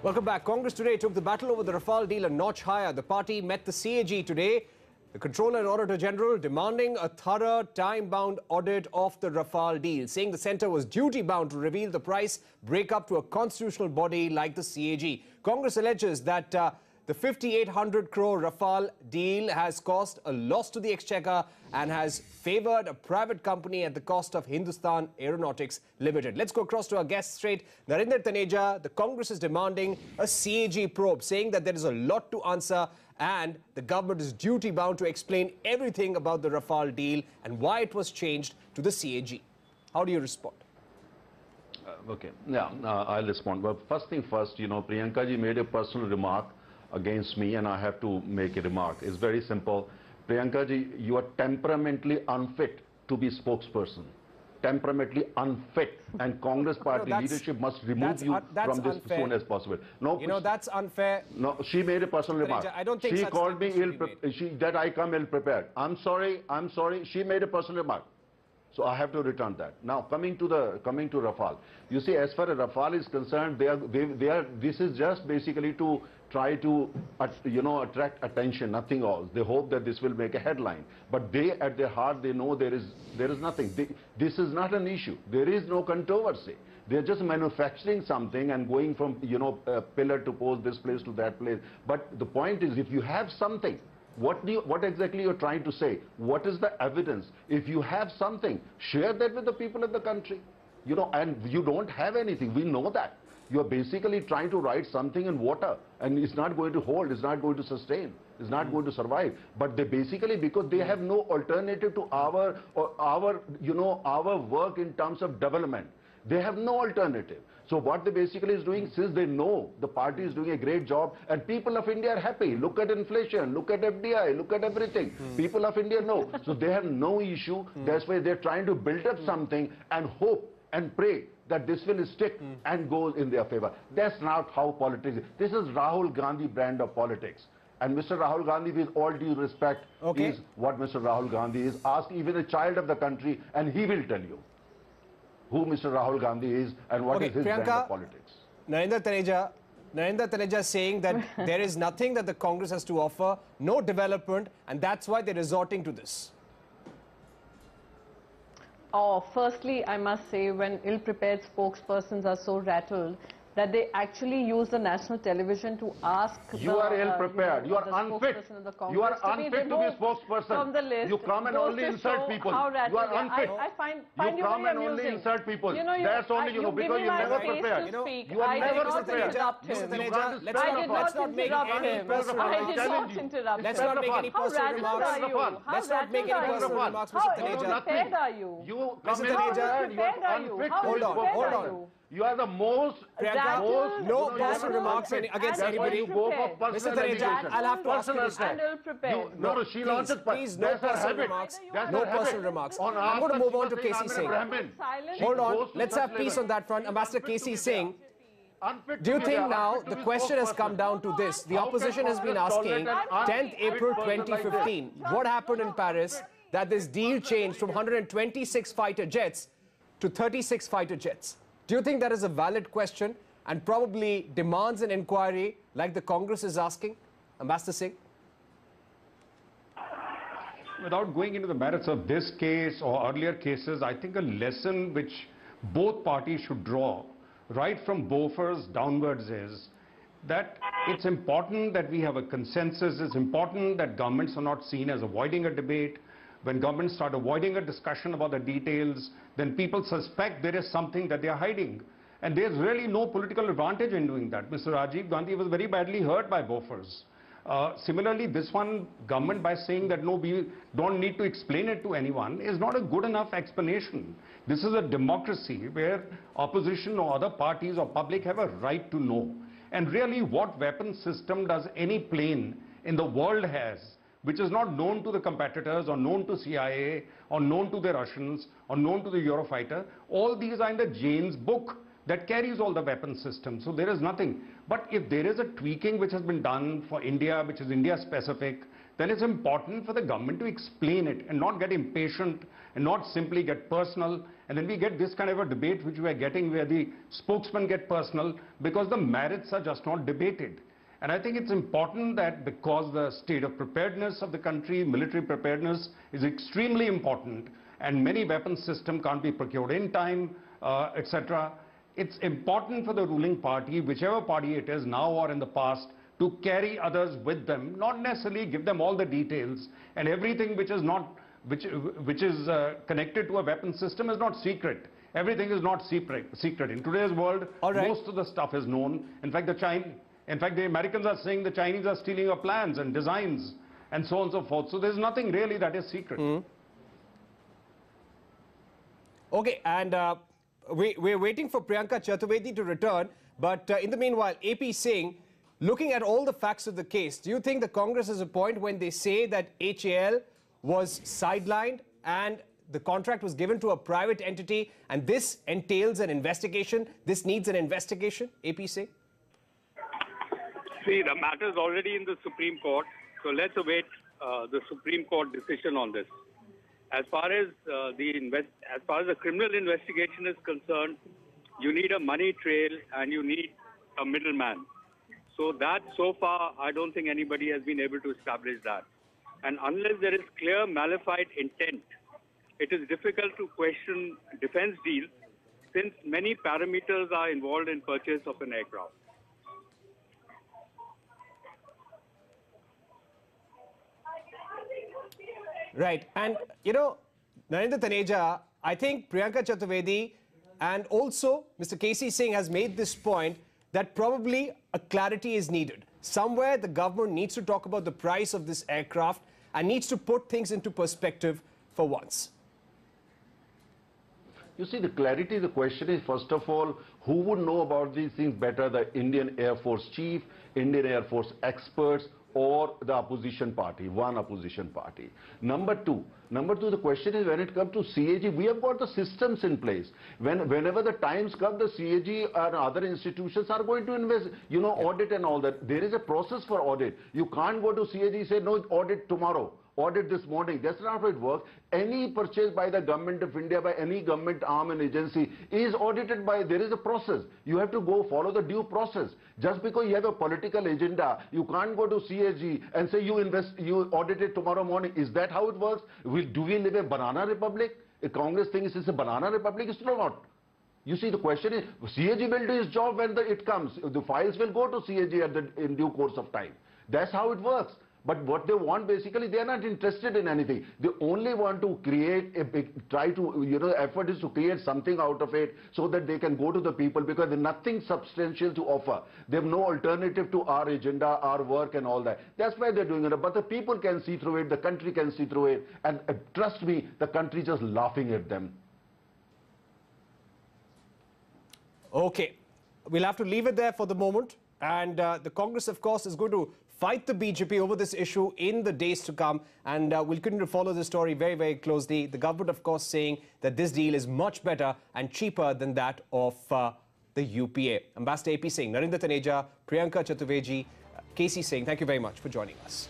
Welcome back. Congress today took the battle over the Rafale deal a notch higher. The party met the CAG today, the Comptroller and Auditor General, demanding a thorough, time-bound audit of the Rafale deal, saying the centre was duty-bound to reveal the price breakup to a constitutional body like the CAG. Congress alleges that the 5,800 crore Rafale deal has caused a loss to the exchequer and has favoured a private company at the cost of Hindustan Aeronautics Limited. Let's go across to our guest straight. Narendra Taneja, the Congress is demanding a CAG probe, saying that there is a lot to answer and the government is duty-bound to explain everything about the Rafale deal and why it was changed to the CAG. How do you respond? I'll respond. But first thing first, Priyanka ji made a personal remark against me, and I have to make a remark. It's very simple. Priyanka ji, you are temperamentally unfit to be spokesperson. Temperamentally unfit, and Congress party leadership must remove you from this as soon as possible. No, that's unfair. No, she made a personal remark. I don't think she called me that I come ill-prepared. I'm sorry. She made a personal remark. So I have to return that. Now coming to Rafale, you see, as far as Rafale is concerned, this is just basically to try to attract attention, nothing else. They hope that this will make a headline, but they at their heart they know there is nothing. This is not an issue. There is no controversy. They're just manufacturing something and going from pillar to post, this place to that place. But the point is, if you have something, what exactly you're trying to say? What is the evidence? If you have something, share that with the people of the country. And you don't have anything. We know that. You're basically trying to write something in water, and it's not going to hold, it's not going to sustain, it's not going to survive. But they basically, because they have no alternative to our work in terms of development. They have no alternative. So what they basically is doing, since they know the party is doing a great job and people of India are happy. Look at inflation, look at FDI, look at everything. People of India know. So they have no issue. That's why they're trying to build up something and hope and pray that this will stick and go in their favor. That's not how politics is. This is Rahul Gandhi brand of politics. And Mr. Rahul Gandhi, with all due respect, is what Mr. Rahul Gandhi is. Ask even a child of the country and he will tell you who Mr. Rahul Gandhi is and what is his brand of politics. Narendra Taneja is saying that there is nothing that the Congress has to offer, no development, and that's why they're resorting to this. Oh, firstly, I must say, when ill-prepared spokespersons are so rattled that they actually use the national television to ask you are ill-prepared. You are unfit. You are unfit to be spokesperson. From the list. You come and only insult people. You are unfit. I find you come and only insult people. That's only because you never prepared. You are never prepared. Mr. Taneja, let's not make any personal remarks. Let's not make any personal remarks. Let's not make any personal remarks, Mr. Taneja. How prepared are you? You come in and you are unfit. Hold on. You are the most... no personal remarks against anybody. You go for Mr. Taneja, I'll have to ask you this now. No, she launched it. Please, no personal remarks. No personal remarks. I'm going to move on to KC Singh. Hold on. Let's have peace on that front. Ambassador KC Singh, do you think now the question has come down to this? The opposition has been asking 10th April 2015, what happened in Paris that this deal changed from 126 fighter jets to 36 fighter jets? Do you think that is a valid question and probably demands an inquiry like the Congress is asking? Ambassador Singh? Without going into the merits of this case or earlier cases, I think a lesson which both parties should draw right from Bofors downwards is that it's important that we have a consensus. It's important that governments are not seen as avoiding a debate. When governments start avoiding a discussion about the details, then people suspect there is something that they are hiding. And there's really no political advantage in doing that. Mr. Rajiv Gandhi was very badly hurt by Bofors. Similarly, this one government, by saying that no, we don't need to explain it to anyone, is not a good enough explanation. This is a democracy where opposition or other parties or public have a right to know. And really, what weapon system does any plane in the world has, which is not known to the competitors or known to CIA or known to the Russians or known to the Eurofighter? All these are in the Jane's book that carries all the weapon systems. So there is nothing. But if there is a tweaking which has been done for India, which is India specific, then it's important for the government to explain it and not get impatient and not simply get personal. And then we get this kind of a debate which we are getting where the spokesmen get personal because the merits are just not debated. And I think it's important that because the state of preparedness of the country, military preparedness is extremely important, and many weapons systems can't be procured in time, etc. It's important for the ruling party, whichever party it is now or in the past, to carry others with them, not necessarily give them all the details, and everything which is not, which is connected to a weapon system is not secret. Everything is not secret. In today's world, most of the stuff is known. In fact, the Americans are saying the Chinese are stealing our plans and designs and so on and so forth. So there's nothing really that is secret. Okay, and we're waiting for Priyanka Chaturvedi to return. But in the meanwhile, AP Singh, looking at all the facts of the case, do you think the Congress has a point when they say that HAL was sidelined and the contract was given to a private entity and this entails an investigation? This needs an investigation, AP Singh? See, the matter is already in the Supreme Court, so let's await the Supreme Court decision on this. As far as the criminal investigation is concerned, you need a money trail and you need a middleman. So that, so far, I don't think anybody has been able to establish that. And unless there is clear malified intent, it is difficult to question defense deals since many parameters are involved in purchase of an aircraft. Right. And, you know, Narendra Taneja, I think Priyanka Chaturvedi and also Mr. KC Singh has made this point that probably a clarity is needed. Somewhere the government needs to talk about the price of this aircraft and needs to put things into perspective for once. You see, the clarity, the question is, first of all, who would know about these things better, the Indian Air Force chief, Indian Air Force experts, or the opposition party, one opposition party. Number two, the question is when it comes to CAG, we have got the systems in place. Whenever the times come, the CAG and other institutions are going to invest, you know, audit and all that. There is a process for audit. You can't go to CAG and say, no, audit tomorrow. Audit this morning. That's not how it works. Any purchase by the government of India, by any government arm and agency is audited by, there is a process. You have to go follow the due process. Just because you have a political agenda, you can't go to CAG and say you audit it tomorrow morning. Is that how it works? Do we live in a banana republic? A Congress thinks it's a banana republic? It's not. You see, the question is, CAG will do its job when it comes. The files will go to CAG in due course of time. That's how it works. But what they want, basically, they are not interested in anything. They only want to create effort is to create something out of it so that they can go to the people because there's nothing substantial to offer. They have no alternative to our agenda, our work and all that. That's why they're doing it. But the people can see through it, the country can see through it. And trust me, the country is just laughing at them. Okay. We'll have to leave it there for the moment. And the Congress, of course, is going to fight the BJP over this issue in the days to come. And we'll continue to follow this story very, very closely. The government, of course, saying that this deal is much better and cheaper than that of the UPA. Ambassador AP Singh, Narendra Taneja, Priyanka Chaturvedi, KC Singh, thank you very much for joining us.